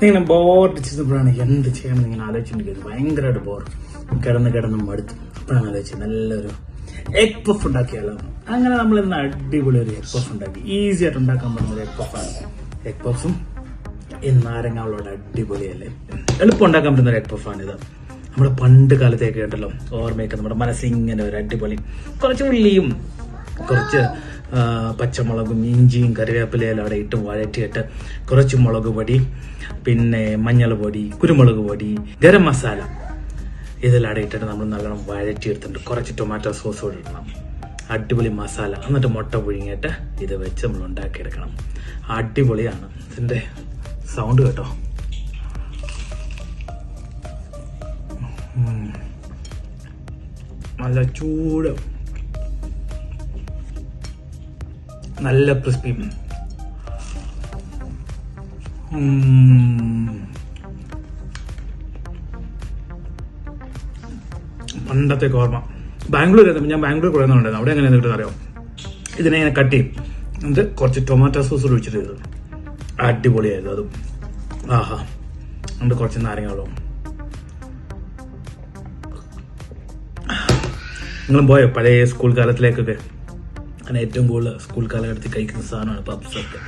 ഇങ്ങനെ ബോറടിച്ചപ്പോഴാണ് എന്ത് ചെയ്യണമെന്ന് ഇങ്ങനെ ആലോചിച്ചിട്ടുണ്ടെങ്കിൽ ഭയങ്കരമായിട്ട് ബോർ കിടന്ന് മടുത്തു. അപ്പോഴാണ് ആലോചിച്ചത് നല്ലൊരു എഗ് പഫ് ഉണ്ടാക്കിയാലോ. അങ്ങനെ നമ്മൾ ഇന്ന് അടിപൊളി ഒരു എഗ് പഫ് ഉണ്ടാക്കി. ഈസി ആയിട്ട് ഉണ്ടാക്കാൻ പറ്റുന്ന ഒരു എഗ് പഫാണ്. എഗ് പഫും ഈ നാരങ്ങാവളോട് അടിപൊളിയല്ലേ, എളുപ്പം ഉണ്ടാക്കാൻ പറ്റുന്ന ഒരു എഗ് പഫാണിത്. നമ്മുടെ പണ്ട് കാലത്തേക്ക് കേട്ടല്ലോ ഓർമ്മയൊക്കെ നമ്മുടെ മനസ്സിങ്ങനെ ഒരു അടിപൊളി കുറച്ച് ഉള്ളിയും കുറച്ച് പച്ചമുളകും ഇഞ്ചിയും കറിവേപ്പിലയെല്ലാം അവിടെ ഇട്ട് വഴറ്റിയിട്ട് കുറച്ച് മുളക് പൊടി, പിന്നെ മഞ്ഞൾ പൊടി, കുരുമുളക് പൊടി, ഗരം മസാല ഇതെല്ലാം അവിടെ ഇട്ടിട്ട് നമ്മൾ നല്ലോണം വഴറ്റിയെടുത്തിട്ടുണ്ട്. കുറച്ച് ടൊമാറ്റോ സോസ് കൂടി ഇടണം, അടിപൊളി മസാല. എന്നിട്ട് മുട്ട പുഴുങ്ങിയിട്ട് ഇത് വെച്ച് നമ്മൾ ഉണ്ടാക്കിയെടുക്കണം. അടിപൊളിയാണ്. ഇതിൻ്റെ സൗണ്ട് കേട്ടോ. നല്ല ചൂട്, നല്ല ക്രിസ്പി. പണ്ടത്തെ ഓർമ്മ. ബാംഗ്ലൂർ ഞാൻ ബാംഗ്ലൂർ കുറയുന്നുണ്ടായിരുന്നു. അവിടെ എങ്ങനെ കിട്ടുന്ന അറിയാം. ഇതിനെ ഇങ്ങനെ കട്ട് ചെയ്യും, എന്നിട്ട് കുറച്ച് ടൊമാറ്റോ സോസ് ഒഴിച്ചിട്ട് ചെയ്തു. അടിപൊളിയായിരുന്നു അതും. ആഹാ, എന്നിട്ട് കുറച്ച് നാരങ്ങളും. നിങ്ങളും പോയോ പഴയ സ്കൂൾ കാലത്തിലേക്കൊക്കെ? അങ്ങനെ ഏറ്റവും കൂടുതൽ സ്കൂൾ കാലഘട്ടത്തിൽ കഴിക്കുന്ന സാധനമാണ് പപ്സൊക്കെ.